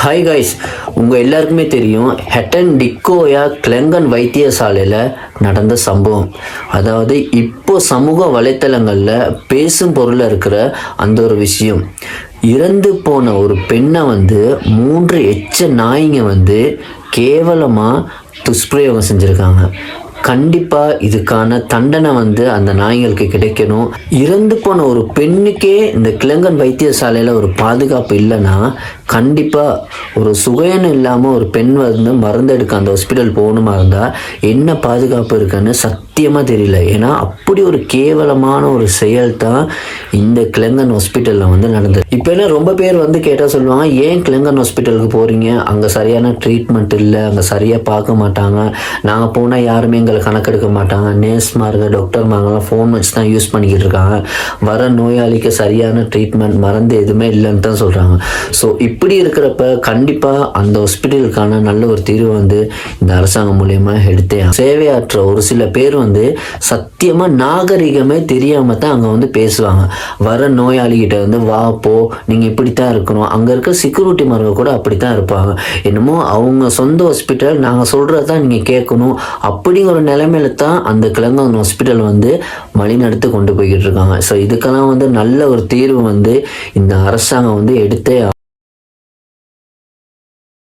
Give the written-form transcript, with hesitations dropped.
Hi guys, உங்கள் எல்லாருக்குமே தெரியும் ஹெட்டன் டிக்கோயா கிளங்கன் வைத்தியசாலையில் நடந்த சம்பவம். அதாவது இப்போ சமூக வலைத்தளங்களில் பேசும் பொருளில் இருக்கிற அந்த ஒரு விஷயம். இறந்து போன ஒரு பெண்ணை 3 எச்ச நாய்ங்க கேவலமாக துஷ்பிரயோகம் செஞ்சுருக்காங்க. கண்டிப்பாக இதுக்கான தண்டனை அந்த நாய்களுக்கு கிடைக்கணும். இறந்து போன ஒரு பெண்ணுக்கே இந்த கிளங்கன் வைத்தியசாலையில் ஒரு பாதுகாப்பு இல்லைன்னா கண்டிப்பாக ஒரு சுகையனும் இல்லாமல் ஒரு பெண் மருந்தெடுக்க அந்த ஹாஸ்பிட்டல் போகணுமா இருந்தால் என்ன பாதுகாப்பு இருக்குன்னு சத்தியமாக தெரியல. ஏன்னா அப்படி ஒரு கேவலமான ஒரு செயல் தான் இந்த கிளங்கன் ஹாஸ்பிட்டலில் நடந்தது. இப்போ என்ன ரொம்ப பேர் கேட்டால் சொல்லுவாங்க, ஏன் கிளங்கன் ஹாஸ்பிட்டலுக்கு போகிறீங்க, அங்கே சரியான ட்ரீட்மெண்ட் இல்லை, அங்கே சரியாக பார்க்க மாட்டாங்க, நாங்கள் போனால் யாருமே எங்களை கணக்கெடுக்க மாட்டாங்க, நேர்ஸ்மார்கள் டாக்டர்மார்கள்லாம் ஃபோன் வச்சு தான் யூஸ் பண்ணிக்கிட்டு இருக்காங்க, வர நோயாளிக்கு சரியான ட்ரீட்மெண்ட் மருந்து எதுவுமே இல்லைன்னு தான் சொல்கிறாங்க. ஸோ இப்படி இருக்கிறப்ப கண்டிப்பாக அந்த ஹாஸ்பிட்டலுக்கான நல்ல ஒரு தீர்வு இந்த அரசாங்கம் மூலயமா எடுத்தே. சேவையாற்ற ஒரு சில பேர் சத்தியமாக நாகரிகமே தெரியாமல் தான் அங்கே பேசுவாங்க. வர நோயாளிகிட்ட வா போ, நீங்கள் இப்படித்தான் இருக்கணும், அங்கே இருக்க செக்யூரிட்டி மார்க கூட அப்படித்தான் இருப்பாங்க. என்னமோ அவங்க சொந்த ஹாஸ்பிட்டல், நாங்கள் சொல்கிறதான் நீங்கள் கேட்கணும் அப்படிங்கிற ஒரு நிலைமையில தான் அந்த கிளங்கன் ஹாஸ்பிட்டல் வழிநடத்து கொண்டு போய்கிட்டு இருக்காங்க. ஸோ இதுக்கெல்லாம் நல்ல ஒரு தீர்வு இந்த அரசாங்கம் எடுத்தே